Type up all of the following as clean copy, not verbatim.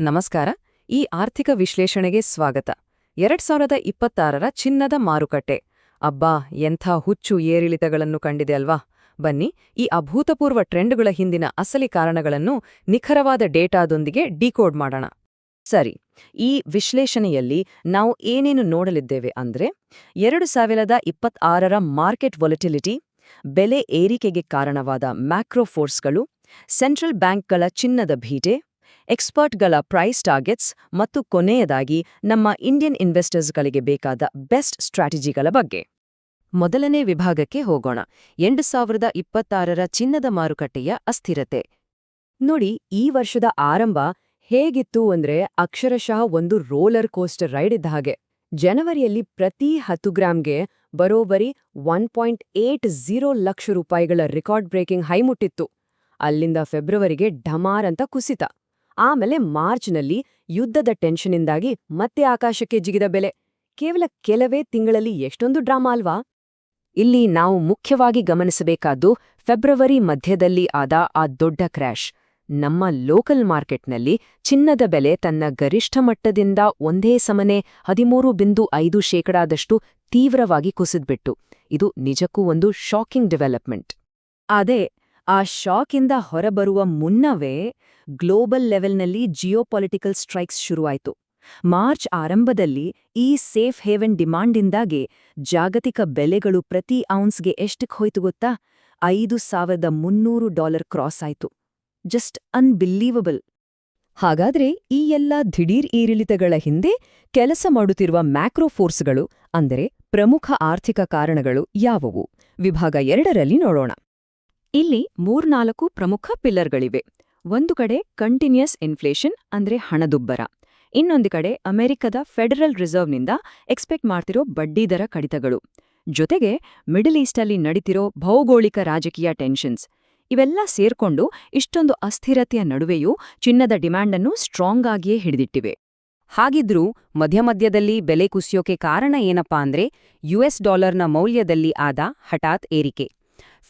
ನಮಸ್ಕಾರ. ಈ ಆರ್ಥಿಕ ವಿಶ್ಲೇಷಣೆಗೆ ಸ್ವಾಗತ. 2026ರ ಚಿನ್ನದ ಮಾರುಕಟ್ಟೆ ಅಬ್ಬಾ ಎಂಥ ಹುಚ್ಚು ಏರಿಳಿತಗಳನ್ನು ಕಂಡಿದೆ ಅಲ್ವಾ. ಬನ್ನಿ, ಈ ಅಭೂತಪೂರ್ವ ಟ್ರೆಂಡ್ಗಳ ಹಿಂದಿನ ಅಸಲಿ ಕಾರಣಗಳನ್ನು ನಿಖರವಾದ ಡೇಟಾದೊಂದಿಗೆ ಡಿಕೋಡ್ ಮಾಡೋಣ. ಸರಿ, ಈ ವಿಶ್ಲೇಷಣೆಯಲ್ಲಿ ನಾವು ಏನೇನು ನೋಡಲಿದ್ದೇವೆ ಅಂದ್ರೆ 2026ರ ಮಾರ್ಕೆಟ್ ವಾಲಟಿಲಿಟಿ, ಬೆಲೆ ಏರಿಕೆಗೆ ಕಾರಣವಾದ ಮ್ಯಾಕ್ರೋ ಫೋರ್ಸ್ಗಳು, ಸೆಂಟ್ರಲ್ ಬ್ಯಾಂಕ್ಗಳ ಚಿನ್ನದ ಭೀಟೆ, ಎಕ್ಸ್ಪರ್ಟ್ಗಳ ಪ್ರೈಸ್ ಟಾರ್ಗೆಟ್ಸ್ ಮತ್ತು ಕೊನೆಯದಾಗಿ ನಮ್ಮ ಇಂಡಿಯನ್ ಇನ್ವೆಸ್ಟರ್ಸ್ಗಳಿಗೆ ಬೇಕಾದ ಬೆಸ್ಟ್ ಸ್ಟ್ರಾಟಜಿಗಳ ಬಗ್ಗೆ. ಮೊದಲನೇ ವಿಭಾಗಕ್ಕೆ ಹೋಗೋಣ. 2026ರ ಚಿನ್ನದ ಮಾರುಕಟ್ಟೆಯ ಅಸ್ಥಿರತೆ. ನೋಡಿ, ಈ ವರ್ಷದ ಆರಂಭ ಹೇಗಿತ್ತು ಅಂದ್ರೆ ಅಕ್ಷರಶಃ ಒಂದು ರೋಲರ್ ಕೋಸ್ಟರ್ ರೈಡ್ ಇದ್ದ ಹಾಗೆ. ಜನವರಿಯಲ್ಲಿ ಪ್ರತಿ 10 ಗ್ರಾಂಗೆ ಬರೋಬ್ಬರಿ 1.80 ಲಕ್ಷ ರೂಪಾಯಿಗಳ ರೆಕಾರ್ಡ್ ಬ್ರೇಕಿಂಗ್ ಹೈ ಮುಟ್ಟಿತ್ತು. ಅಲ್ಲಿಂದ ಫೆಬ್ರವರಿಗೆ ಢಮಾರ್ ಅಂತ ಕುಸಿತ. ಆಮೇಲೆ ಮಾರ್ಚ್ನಲ್ಲಿ ಯುದ್ಧದ ಟೆನ್ಷನ್ನಿಂದಾಗಿ ಮತ್ತೆ ಆಕಾಶಕ್ಕೆ ಜಿಗಿದ ಬೆಲೆ. ಕೇವಲ ಕೆಲವೇ ತಿಂಗಳಲ್ಲಿ ಎಷ್ಟೊಂದು ಡ್ರಾಮಾ ಅಲ್ವಾ. ಇಲ್ಲಿ ನಾವು ಮುಖ್ಯವಾಗಿ ಗಮನಿಸಬೇಕಾದ್ದು ಫೆಬ್ರವರಿ ಮಧ್ಯದಲ್ಲಿ ಆದ ಆ ದೊಡ್ಡ ಕ್ರ್ಯಾಶ್. ನಮ್ಮ ಲೋಕಲ್ ಮಾರ್ಕೆಟ್ನಲ್ಲಿ ಚಿನ್ನದ ಬೆಲೆ ತನ್ನ ಗರಿಷ್ಠ ಮಟ್ಟದಿಂದ ಒಂದೇ ಸಮನೆ 13.5% ತೀವ್ರವಾಗಿ ಕುಸಿದ್ಬಿಟ್ಟು. ಇದು ನಿಜಕ್ಕೂ ಒಂದು ಶಾಕಿಂಗ್ ಡೆವಲಪ್ಮೆಂಟ್. ಅದೇ ಆ ಶಾಕಿಂದ ಹೊರಬರುವ ಮುನ್ನವೇ ಗ್ಲೋಬಲ್ ಲೆವೆಲ್ನಲ್ಲಿ ಜಿಯೋಪೊಲಿಟಿಕಲ್ ಸ್ಟ್ರೈಕ್ಸ್ ಶುರುವಾಯಿತು. ಮಾರ್ಚ್ ಆರಂಭದಲ್ಲಿ ಈ ಸೇಫ್ ಹೇವೆನ್ ಡಿಮಾಂಡಿಂದಾಗಿ ಜಾಗತಿಕ ಬೆಲೆಗಳು ಪ್ರತಿ ಔನ್ಸ್ಗೆ ಎಷ್ಟಕ್ಕೆ ಹೋಯ್ತು ಗೊತ್ತಾ? $5,300 ಕ್ರಾಸ್ ಆಯ್ತು. Just unbelievable. ಹಾಗಾದ್ರೆ ಈ ಎಲ್ಲ ದಿಢೀರ್ ಏರಿಳಿತಗಳ ಹಿಂದೆ ಕೆಲಸ ಮಾಡುತ್ತಿರುವ ಮ್ಯಾಕ್ರೋ ಫೋರ್ಸ್ಗಳು ಅಂದರೆ ಪ್ರಮುಖ ಆರ್ಥಿಕ ಕಾರಣಗಳು ಯಾವುವು? ವಿಭಾಗ 2ರಲ್ಲಿ ನೋಡೋಣ. ಇಲ್ಲಿ 3-4 ಪ್ರಮುಖ ಪಿಲ್ಲರ್ಗಳಿವೆ. ಒಂದು ಕಡೆ ಕಂಟಿನ್ಯೂಯಸ್ ಇನ್ಫ್ಲೇಷನ್ ಅಂದ್ರೆ ಹಣದುಬ್ಬರ, ಇನ್ನೊಂದು ಕಡೆ ಅಮೆರಿಕದ ಫೆಡರಲ್ ರಿಸರ್ವ್ನಿಂದ ಎಕ್ಸ್ಪೆಕ್ಟ್ ಮಾಡ್ತಿರೋ ಬಡ್ಡಿದರ ಕಡಿತಗಳು, ಜೊತೆಗೆ ಮಿಡಲ್ ಈಸ್ಟಲ್ಲಿ ನಡೀತಿರೋ ಭೌಗೋಳಿಕ ರಾಜಕೀಯ ಟೆನ್ಷನ್ಸ್. ಇವೆಲ್ಲ ಸೇರ್ಕೊಂಡು ಇಷ್ಟೊಂದು ಅಸ್ಥಿರತೆಯ ನಡುವೆಯೂ ಚಿನ್ನದ ಡಿಮ್ಯಾಂಡನ್ನು ಸ್ಟ್ರಾಂಗ್ ಆಗಿಯೇ ಹಿಡಿದಿಟ್ಟಿವೆ. ಹಾಗಿದ್ರೂ ಮಧ್ಯಮಧ್ಯದಲ್ಲಿ ಬೆಲೆ ಕುಸಿಯೋಕೆ ಕಾರಣ ಏನಪ್ಪಾ ಅಂದ್ರೆ US$ನ ಮೌಲ್ಯದಲ್ಲಿ ಆದ ಹಠಾತ್ ಏರಿಕೆ,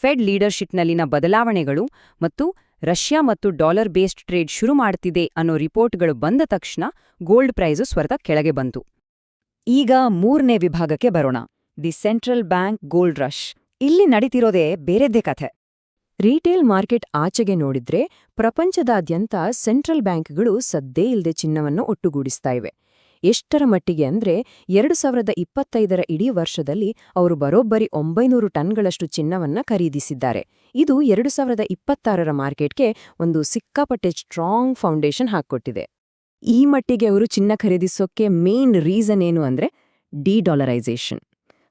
ಫೆಡ್ ಲೀಡರ್ಶಿಪ್ನಲ್ಲಿನ ಬದಲಾವಣೆಗಳು ಮತ್ತು ರಷ್ಯಾ ಮತ್ತು ಡಾಲರ್ ಬೇಸ್ಡ್ ಟ್ರೇಡ್ ಶುರು ಮಾಡ್ತಿದೆ ಅನ್ನೋ ರಿಪೋರ್ಟ್ಗಳು ಬಂದ ತಕ್ಷಣ ಗೋಲ್ಡ್ ಪ್ರೈಸು ಸ್ವರ್ತ ಕೆಳಗೆ ಬಂತು. ಈಗ 3ನೇ ವಿಭಾಗಕ್ಕೆ ಬರೋಣ. The central bank gold rush. ಇಲ್ಲಿ ನಡೀತಿರೋದೇ ಬೇರೆದ್ದೇ ಕಥೆ. ರಿಟೇಲ್ ಮಾರ್ಕೆಟ್ ಆಚೆಗೆ ನೋಡಿದ್ರೆ ಪ್ರಪಂಚದಾದ್ಯಂತ ಸೆಂಟ್ರಲ್ ಬ್ಯಾಂಕ್ಗಳು ಸದ್ದೇ ಇಲ್ದೆ ಚಿನ್ನವನ್ನು ಒಟ್ಟುಗೂಡಿಸ್ತಾ ಇವೆ. ಎಷ್ಟರ ಮಟ್ಟಿಗೆ ಅಂದ್ರೆ 2025ರ ಇಡೀ ವರ್ಷದಲ್ಲಿ ಅವರು ಬರೋಬ್ಬರಿ 900 ಟನ್ಗಳಷ್ಟು ಚಿನ್ನವನ್ನ ಖರೀದಿಸಿದ್ದಾರೆ. ಇದು 2026ರ ಮಾರ್ಕೆಟ್ಗೆ ಒಂದು ಸಿಕ್ಕಾಪಟ್ಟೆ ಸ್ಟ್ರಾಂಗ್ ಫೌಂಡೇಶನ್ ಹಾಕ್ಕೊಟ್ಟಿದೆ. ಈ ಮಟ್ಟಿಗೆ ಅವರು ಚಿನ್ನ ಖರೀದಿಸೋಕೆ ಮೇನ್ ರೀಸನ್ ಏನು ಅಂದ್ರೆ ಡಿಡಾಲರೈಸೇಷನ್.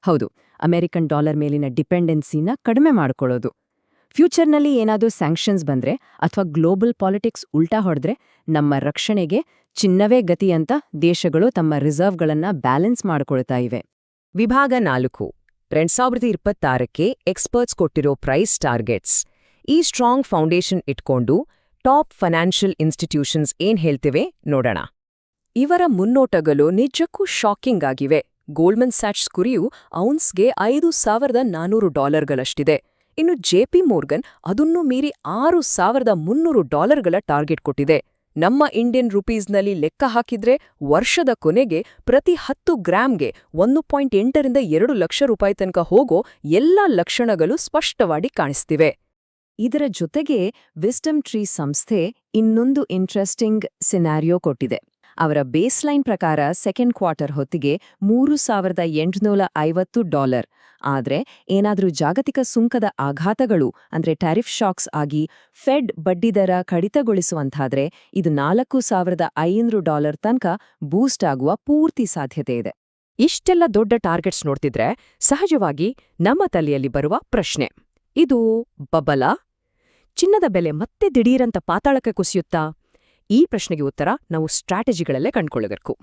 ಹೌದು, ಅಮೆರಿಕನ್ ಡಾಲರ್ ಮೇಲಿನ ಡಿಪೆಂಡೆನ್ಸಿನ ಕಡಿಮೆ ಮಾಡ್ಕೊಳ್ಳೋದು. ಫ್ಯೂಚರ್ನಲ್ಲಿ ಏನಾದರೂ ಸ್ಯಾಂಕ್ಷನ್ಸ್ ಬಂದ್ರೆ ಅಥವಾ ಗ್ಲೋಬಲ್ ಪಾಲಿಟಿಕ್ಸ್ ಉಲ್ಟಾ ಹೊಡೆದ್ರೆ ನಮ್ಮ ರಕ್ಷಣೆಗೆ ಚಿನ್ನವೇ ಗತಿ ಅಂತ ದೇಶಗಳು ತಮ್ಮ ರಿಸರ್ವ್ಗಳನ್ನ ಬ್ಯಾಲೆನ್ಸ್ ಮಾಡಿಕೊಳ್ತಾ ಇವೆ. ವಿಭಾಗ 4, 2026ಕ್ಕೆ ಎಕ್ಸ್ಪರ್ಟ್ಸ್ ಕೊಟ್ಟಿರೋ ಪ್ರೈಸ್ ಟಾರ್ಗೆಟ್ಸ್. ಈ ಸ್ಟ್ರಾಂಗ್ ಫೌಂಡೇಶನ್ ಇಟ್ಕೊಂಡು ಟಾಪ್ ಫೈನಾನ್ಷಿಯಲ್ ಇನ್ಸ್ಟಿಟ್ಯೂಷನ್ಸ್ ಏನ್ ಹೇಳ್ತಿವೆ ನೋಡೋಣ. ಇವರ ಮುನ್ನೋಟಗಳು ನಿಜಕ್ಕೂ ಶಾಕಿಂಗ್ ಆಗಿವೆ. ಗೋಲ್ಡ್ಮನ್ ಸ್ಯಾಚ್ಸ್ ಕುರಿಯು ಔನ್ಸ್ಗೆ $5,400 ಇನ್ನು JP ಮೋರ್ಗನ್ ಅದನ್ನೂ ಮೀರಿ $6,300 ಟಾರ್ಗೆಟ್ ಕೊಟ್ಟಿದೆ. ನಮ್ಮ ಇಂಡಿಯನ್ ರುಪೀಸ್ನಲ್ಲಿ ಲೆಕ್ಕ ಹಾಕಿದ್ರೆ ವರ್ಷದ ಕೊನೆಗೆ ಪ್ರತಿ 10 ಗ್ರಾಂಗೆ 1.8ರಿಂದ 2 ಲಕ್ಷ ರೂಪಾಯಿ ತನಕ ಹೋಗೋ ಎಲ್ಲಾ ಲಕ್ಷಣಗಳು ಸ್ಪಷ್ಟವಾಗಿ ಕಾಣಿಸ್ತಿವೆ. ಇದರ ಜೊತೆಗೆ ವಿಸ್ಡಮ್ ಟ್ರೀ ಸಂಸ್ಥೆ ಇನ್ನೊಂದು ಇಂಟ್ರೆಸ್ಟಿಂಗ್ ಸಿನಾರಿಯೋ ಕೊಟ್ಟಿದೆ. ಅವರ ಬೇಸ್ಲೈನ್ ಪ್ರಕಾರ ಸೆಕೆಂಡ್ ಕ್ವಾರ್ಟರ್ ಹೊತ್ತಿಗೆ $3,850. ಆದ್ರೆ ಏನಾದ್ರೂ ಜಾಗತಿಕ ಸುಂಕದ ಆಘಾತಗಳು ಅಂದ್ರೆ ಟ್ಯಾರಿಫ್ ಶಾಕ್ಸ್ ಆಗಿ ಫೆಡ್ ಬಡ್ಡಿದರ ಕಡಿತಗೊಳಿಸುವಂತಾದ್ರೆ ಇದು $4,500 ತನಕ ಬೂಸ್ಟ್ ಆಗುವ ಪೂರ್ತಿ ಸಾಧ್ಯತೆ ಇದೆ. ಇಷ್ಟೆಲ್ಲ ದೊಡ್ಡ ಟಾರ್ಗೆಟ್ಸ್ ನೋಡ್ತಿದ್ರೆ ಸಹಜವಾಗಿ ನಮ್ಮ ತಲೆಯಲ್ಲಿ ಬರುವ ಪ್ರಶ್ನೆ, ಇದು ಬಬಲಾ? ಚಿನ್ನದ ಬೆಲೆ ಮತ್ತೆ ದಿಢೀರಂತ ಪಾತಾಳಕ್ಕೆ ಕುಸಿಯುತ್ತಾ? ಈ ಪ್ರಶ್ನೆಗೆ ಉತ್ತರ ನಾವು ಸ್ಟ್ರಾಟಜಿಗಳಲ್ಲೇ ಕಂಡುಕೊಳ್ಳಬೇಕು.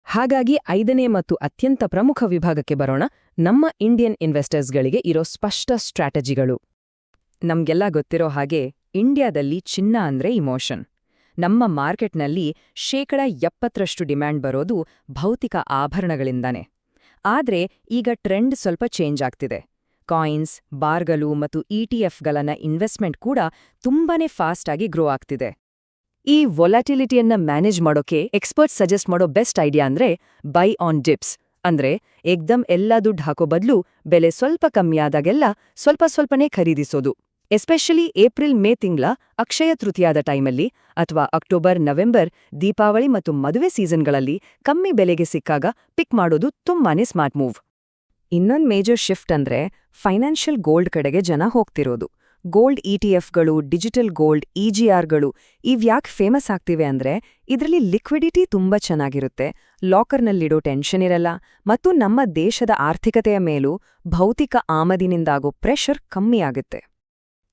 ಹಾಗಾಗಿ 5ನೇ ಮತ್ತು ಅತ್ಯಂತ ಪ್ರಮುಖ ವಿಭಾಗಕ್ಕೆ ಬರೋಣ. ನಮ್ಮ ಇಂಡಿಯನ್ ಇನ್ವೆಸ್ಟರ್ಸ್ಗಳಿಗೆ ಇರೋ ಸ್ಪಷ್ಟ ಸ್ಟ್ರಾಟಜಿಗಳು. ನಮ್ಗೆಲ್ಲ ಗೊತ್ತಿರೋ ಹಾಗೆ ಇಂಡಿಯಾದಲ್ಲಿ ಚಿನ್ನ ಅಂದ್ರೆ ಇಮೋಷನ್. ನಮ್ಮ ಮಾರ್ಕೆಟ್ನಲ್ಲಿ 70% ಡಿಮ್ಯಾಂಡ್ ಬರೋದು ಭೌತಿಕ ಆಭರಣಗಳಿಂದಾನೆ. ಆದ್ರೆ ಈಗ ಟ್ರೆಂಡ್ ಸ್ವಲ್ಪ ಚೇಂಜ್ ಆಗ್ತಿದೆ. ಕಾಯಿನ್ಸ್, ಬಾರ್ಗಳು ಮತ್ತು ETFಗಳನ್ನ ಇನ್ವೆಸ್ಟ್ಮೆಂಟ್ ಕೂಡ ತುಂಬಾನೇ ಫಾಸ್ಟ್ ಆಗಿ ಗ್ರೋ ಆಗ್ತಿದೆ. ಈ ವೊಲಾಟಿಲಿಟಿಯನ್ನ ಮ್ಯಾನೇಜ್ ಮಾಡೋಕೆ ಎಕ್ಸ್ಪರ್ಟ್ಸ್ ಸಜೆಸ್ಟ್ ಮಾಡೋ ಬೆಸ್ಟ್ ಐಡಿಯಾ ಅಂದ್ರೆ ಬೈ ಆನ್ ಡಿಪ್ಸ್. ಅಂದ್ರೆ ಏಕ್ದಮ್ ಎಲ್ಲ ದುಡ್ಡು ಹಾಕೋ ಬದಲು ಬೆಲೆ ಸ್ವಲ್ಪ ಕಮ್ಮಿಯಾದಾಗೆಲ್ಲ ಸ್ವಲ್ಪನೇ ಖರೀದಿಸೋದು. ಎಸ್ಪೆಷಲಿ ಏಪ್ರಿಲ್-ಮೇ ತಿಂಗಳ ಅಕ್ಷಯ ತೃತೀಯಾದ ಟೈಮಲ್ಲಿ ಅಥವಾ ಅಕ್ಟೋಬರ್-ನವೆಂಬರ್ ದೀಪಾವಳಿ ಮತ್ತು ಮದುವೆ ಸೀಸನ್ಗಳಲ್ಲಿ ಕಮ್ಮಿ ಬೆಲೆಗೆ ಸಿಕ್ಕಾಗ ಪಿಕ್ ಮಾಡೋದು ತುಂಬಾನೇ ಸ್ಮಾರ್ಟ್ ಮೂವ್. ಇನ್ನೊಂದು ಮೇಜರ್ ಶಿಫ್ಟ್ ಅಂದ್ರೆ ಫೈನಾನ್ಷಿಯಲ್ ಗೋಲ್ಡ್ ಕಡೆಗೆ ಜನ ಹೋಗ್ತಿರೋದು. ಗೋಲ್ಡ್ ಇಟಿಎಫ್ಗಳು, ಡಿಜಿಟಲ್ ಗೋಲ್ಡ್, ಇಜಿಆರ್ಗಳು ಇವ್ಯಾಕೆ ಫೇಮಸ್ ಆಗ್ತಿವೆ ಅಂದ್ರೆ ಇದರಲ್ಲಿ ಲಿಕ್ವಿಡಿಟಿ ತುಂಬಾ ಚೆನ್ನಾಗಿರುತ್ತೆ, ಲಾಕರ್ನಲ್ಲಿಡೋ ಟೆನ್ಷನ್ ಇರಲ್ಲ ಮತ್ತು ನಮ್ಮ ದೇಶದ ಆರ್ಥಿಕತೆಯ ಮೇಲೂ ಭೌತಿಕ ಆಮದಿನಿಂದಾಗೋ ಪ್ರೆಷರ್ ಕಮ್ಮಿ ಆಗುತ್ತೆ.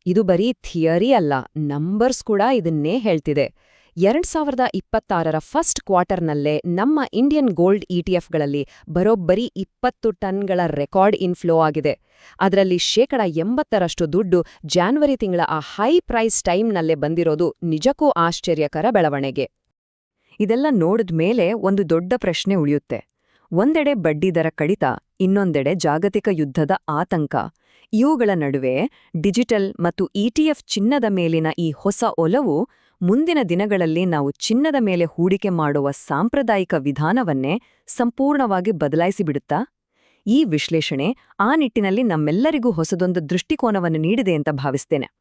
ಇದು ಬರೀ ಥಿಯರಿ ಅಲ್ಲ, ನಂಬರ್ಸ್ ಕೂಡ ಇದನ್ನೇ ಹೇಳ್ತಿದೆ. 2026ರ ಫಸ್ಟ್ ಕ್ವಾರ್ಟರ್ನಲ್ಲೇ ನಮ್ಮ ಇಂಡಿಯನ್ ಗೋಲ್ಡ್ ಇಟಿಎಫ್ಗಳಲ್ಲಿ ಬರೋಬ್ಬರಿ 20 ಟನ್ಗಳ ರೆಕಾರ್ಡ್ ಇನ್ಫ್ಲೋ ಆಗಿದೆ. ಅದರಲ್ಲಿ 80% ದುಡ್ಡು ಜಾನ್ವರಿ ತಿಂಗಳ ಆ ಹೈ ಪ್ರೈಸ್ ಟೈಮ್ನಲ್ಲೇ ಬಂದಿರೋದು ನಿಜಕ್ಕೂ ಆಶ್ಚರ್ಯಕರ ಬೆಳವಣಿಗೆ. ಇದೆಲ್ಲ ನೋಡಿದ್ಮೇಲೆ ಒಂದು ದೊಡ್ಡ ಪ್ರಶ್ನೆ ಉಳಿಯುತ್ತೆ. ಒಂದೆಡೆ ಬಡ್ಡಿದರ ಕಡಿತ, ಇನ್ನೊಂದೆಡೆ ಜಾಗತಿಕ ಯುದ್ಧದ ಆತಂಕ. ಇವುಗಳ ನಡುವೆ ಡಿಜಿಟಲ್ ಮತ್ತು ಇಟಿಎಫ್ ಚಿನ್ನದ ಮೇಲಿನ ಈ ಹೊಸ ಒಲವು ಮುಂದಿನ ದಿನಗಳಲ್ಲಿ ನಾವು ಚಿನ್ನದ ಮೇಲೆ ಹೂಡಿಕೆ ಮಾಡುವ ಸಾಂಪ್ರದಾಯಿಕ ವಿಧಾನವನ್ನೇ ಸಂಪೂರ್ಣವಾಗಿ ಬದಲಾಯಿಸಿಬಿಡುತ್ತಾ? ಈ ವಿಶ್ಲೇಷಣೆ ಆ ನಿಟ್ಟಿನಲ್ಲಿ ನಮ್ಮೆಲ್ಲರಿಗೂ ಹೊಸದೊಂದು ದೃಷ್ಟಿಕೋನವನ್ನು ನೀಡಿದೆ ಅಂತ ಭಾವಿಸ್ತೇನೆ.